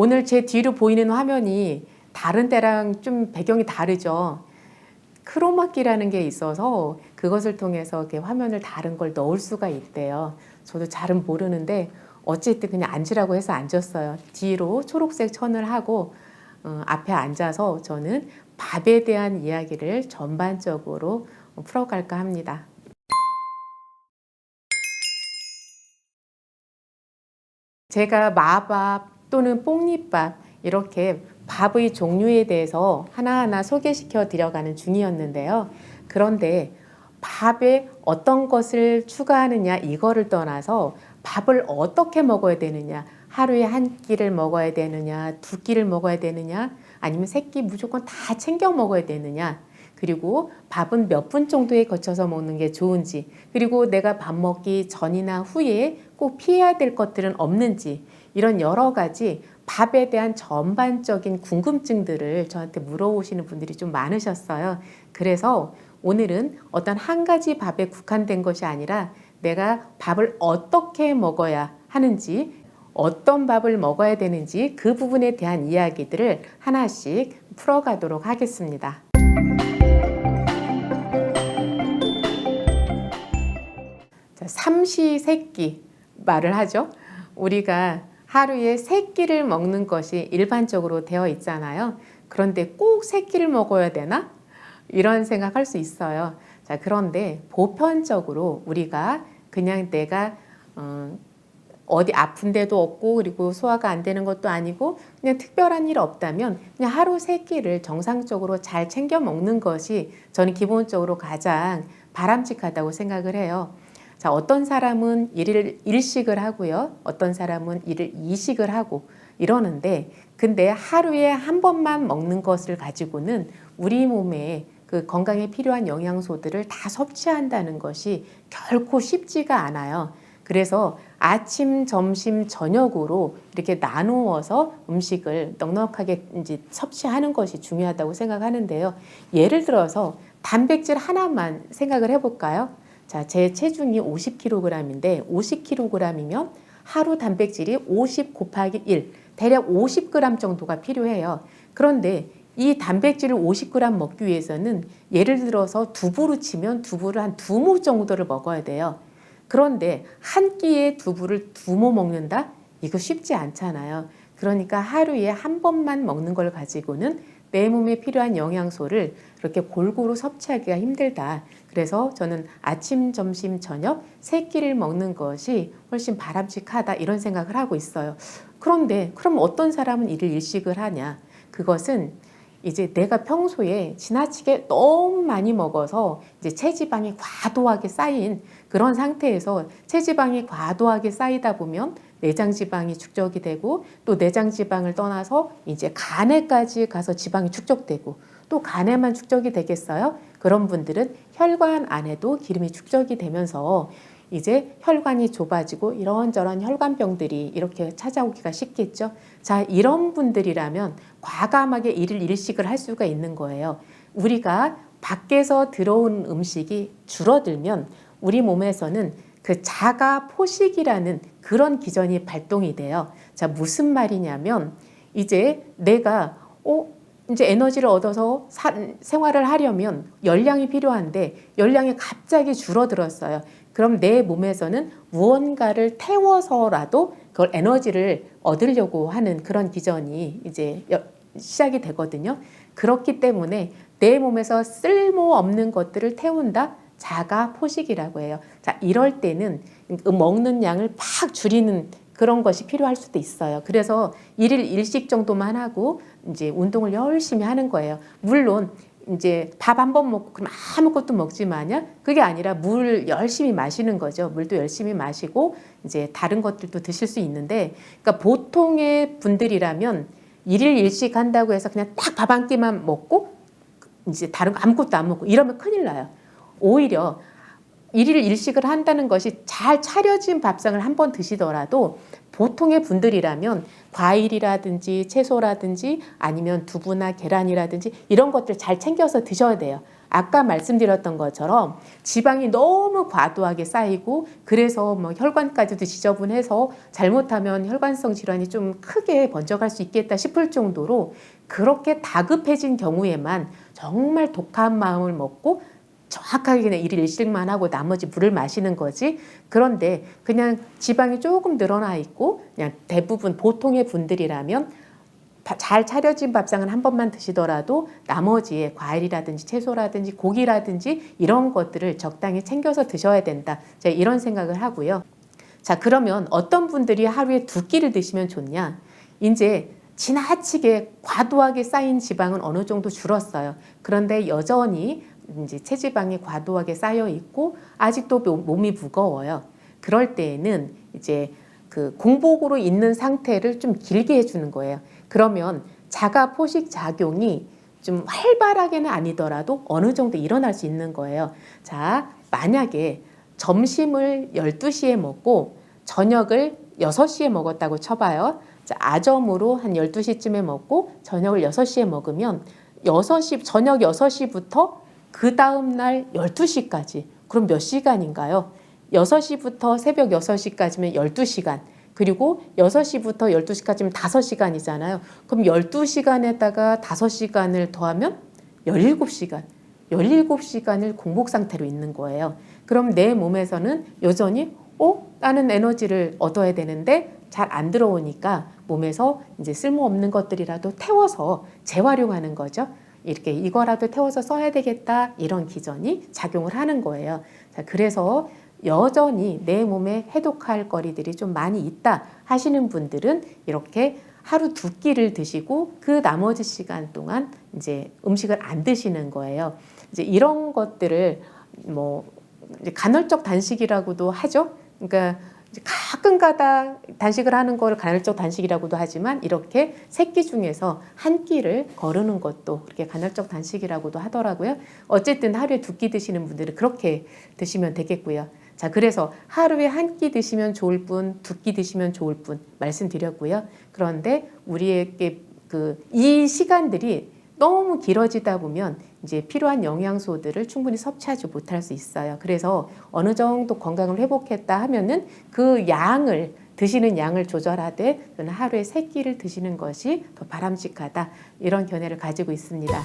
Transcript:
오늘 제 뒤로 보이는 화면이 다른 때랑 좀 배경이 다르죠. 크로마키라는 게 있어서 그것을 통해서 이렇게 화면을 다른 걸 넣을 수가 있대요. 저도 잘은 모르는데 어쨌든 그냥 앉으라고 해서 앉았어요. 뒤로 초록색 천을 하고 앞에 앉아서 저는 밥에 대한 이야기를 전반적으로 풀어갈까 합니다. 제가 마밥 또는 뽕잎밥 이렇게 밥의 종류에 대해서 하나하나 소개시켜 드려가는 중이었는데요. 그런데 밥에 어떤 것을 추가하느냐 이거를 떠나서 밥을 어떻게 먹어야 되느냐, 하루에 한 끼를 먹어야 되느냐, 두 끼를 먹어야 되느냐, 아니면 세 끼 무조건 다 챙겨 먹어야 되느냐, 그리고 밥은 몇 분 정도에 거쳐서 먹는 게 좋은지, 그리고 내가 밥 먹기 전이나 후에 꼭 피해야 될 것들은 없는지, 이런 여러 가지 밥에 대한 전반적인 궁금증들을 저한테 물어보시는 분들이 좀 많으셨어요. 그래서 오늘은 어떤 한 가지 밥에 국한된 것이 아니라 내가 밥을 어떻게 먹어야 하는지, 어떤 밥을 먹어야 되는지 그 부분에 대한 이야기들을 하나씩 풀어가도록 하겠습니다. 삼시세끼 말을 하죠. 우리가 하루에 세 끼를 먹는 것이 일반적으로 되어 있잖아요. 그런데 꼭 세 끼를 먹어야 되나? 이런 생각할 수 있어요. 자, 그런데 보편적으로 우리가 그냥 내가 어디 아픈 데도 없고 그리고 소화가 안 되는 것도 아니고 그냥 특별한 일 없다면 그냥 하루 세 끼를 정상적으로 잘 챙겨 먹는 것이 저는 기본적으로 가장 바람직하다고 생각을 해요. 자, 어떤 사람은 일식을 하고요. 어떤 사람은 이식을 하고 이러는데, 근데 하루에 한 번만 먹는 것을 가지고는 우리 몸에 그 건강에 필요한 영양소들을 다 섭취한다는 것이 결코 쉽지가 않아요. 그래서 아침, 점심, 저녁으로 이렇게 나누어서 음식을 넉넉하게 이제 섭취하는 것이 중요하다고 생각하는데요. 예를 들어서 단백질 하나만 생각을 해볼까요? 자, 제 체중이 50kg인데 50kg이면 하루 단백질이 50 곱하기 1, 대략 50g 정도가 필요해요. 그런데 이 단백질을 50g 먹기 위해서는 예를 들어서 두부로 치면 두부를 한 2모 정도를 먹어야 돼요. 그런데 한 끼에 두부를 2모 먹는다? 이거 쉽지 않잖아요. 그러니까 하루에 한 번만 먹는 걸 가지고는 내 몸에 필요한 영양소를 그렇게 골고루 섭취하기가 힘들다. 그래서 저는 아침, 점심, 저녁 세 끼를 먹는 것이 훨씬 바람직하다 이런 생각을 하고 있어요. 그런데 그럼 어떤 사람은 일식을 하냐? 그것은 이제 내가 평소에 지나치게 너무 많이 먹어서 이제 체지방이 과도하게 쌓인 그런 상태에서 체지방이 과도하게 쌓이다 보면 내장 지방이 축적이 되고 또 내장 지방을 떠나서 이제 간에까지 가서 지방이 축적되고 또 간에만 축적이 되겠어요? 그런 분들은 혈관 안에도 기름이 축적이 되면서 이제 혈관이 좁아지고 이런저런 혈관병들이 이렇게 찾아오기가 쉽겠죠. 자, 이런 분들이라면 과감하게 일식을 할 수가 있는 거예요. 우리가 밖에서 들어온 음식이 줄어들면 우리 몸에서는 그 자가 포식이라는 그런 기전이 발동이 돼요. 자, 무슨 말이냐면 이제 내가 이제 에너지를 얻어서 생활을 하려면 열량이 필요한데 열량이 갑자기 줄어들었어요. 그럼 내 몸에서는 무언가를 태워서라도 그걸 에너지를 얻으려고 하는 그런 기전이 이제 시작이 되거든요. 그렇기 때문에 내 몸에서 쓸모없는 것들을 태운다? 자가 포식이라고 해요. 자, 이럴 때는 먹는 양을 팍 줄이는 그런 것이 필요할 수도 있어요. 그래서 일일 일식 정도만 하고 이제 운동을 열심히 하는 거예요. 물론 이제 밥 한 번 먹고 그럼 아무것도 먹지 마냐? 그게 아니라 물 열심히 마시는 거죠. 물도 열심히 마시고 이제 다른 것들도 드실 수 있는데, 그러니까 보통의 분들이라면 일일 일식 한다고 해서 그냥 딱 밥 한 끼만 먹고 이제 다른 거 아무것도 안 먹고 이러면 큰일 나요. 오히려 일일 일식을 한다는 것이 잘 차려진 밥상을 한 번 드시더라도 보통의 분들이라면 과일이라든지 채소라든지 아니면 두부나 계란이라든지 이런 것들 잘 챙겨서 드셔야 돼요. 아까 말씀드렸던 것처럼 지방이 너무 과도하게 쌓이고 그래서 뭐 혈관까지도 지저분해서 잘못하면 혈관성 질환이 좀 크게 번져갈 수 있겠다 싶을 정도로 그렇게 다급해진 경우에만 정말 독한 마음을 먹고 정확하게 그냥 일식만 하고 나머지 물을 마시는 거지. 그런데 그냥 지방이 조금 늘어나 있고 그냥 대부분 보통의 분들이라면 잘 차려진 밥상은 한 번만 드시더라도 나머지에 과일이라든지 채소라든지 고기라든지 이런 것들을 적당히 챙겨서 드셔야 된다. 제가 이런 생각을 하고요. 자, 그러면 어떤 분들이 하루에 2끼를 드시면 좋냐? 이제 지나치게 과도하게 쌓인 지방은 어느 정도 줄었어요. 그런데 여전히 이제 체지방이 과도하게 쌓여 있고 아직도 몸이 무거워요. 그럴 때에는 이제 그 공복으로 있는 상태를 좀 길게 해주는 거예요. 그러면 자가 포식 작용이 좀 활발하게는 아니더라도 어느 정도 일어날 수 있는 거예요. 자, 만약에 점심을 12시에 먹고 저녁을 6시에 먹었다고 쳐봐요. 자, 아점으로 한 12시쯤에 먹고 저녁을 6시에 먹으면 저녁 6시부터 그 다음날 12시까지 그럼 몇 시간인가요? 6시부터 새벽 6시까지면 12시간 그리고 6시부터 12시까지면 5시간이잖아요. 그럼 12시간에다가 5시간을 더하면 17시간 17시간을 공복 상태로 있는 거예요. 그럼 내 몸에서는 여전히 나는 에너지를 얻어야 되는데 잘 안 들어오니까 몸에서 이제 쓸모없는 것들이라도 태워서 재활용하는 거죠. 이렇게 이거라도 태워서 써야 되겠다 이런 기전이 작용을 하는 거예요. 자, 그래서 여전히 내 몸에 해독할 거리들이 좀 많이 있다 하시는 분들은 이렇게 하루 2끼를 드시고 그 나머지 시간 동안 이제 음식을 안 드시는 거예요. 이제 이런 것들을 뭐 이제 간헐적 단식이라고도 하죠. 그러니까 가끔가다 단식을 하는 거를 간헐적 단식이라고도 하지만 이렇게 3끼 중에서 한 끼를 거르는 것도 그렇게 간헐적 단식이라고도 하더라고요. 어쨌든 하루에 2끼 드시는 분들은 그렇게 드시면 되겠고요. 자, 그래서 하루에 한 끼 드시면 좋을 뿐, 2끼 드시면 좋을 뿐 말씀드렸고요. 그런데 우리에게 이 시간들이 너무 길어지다 보면 이제 필요한 영양소들을 충분히 섭취하지 못할 수 있어요. 그래서 어느 정도 건강을 회복했다 하면은 그 양을 드시는 양을 조절하되 하루에 3끼를 드시는 것이 더 바람직하다 이런 견해를 가지고 있습니다.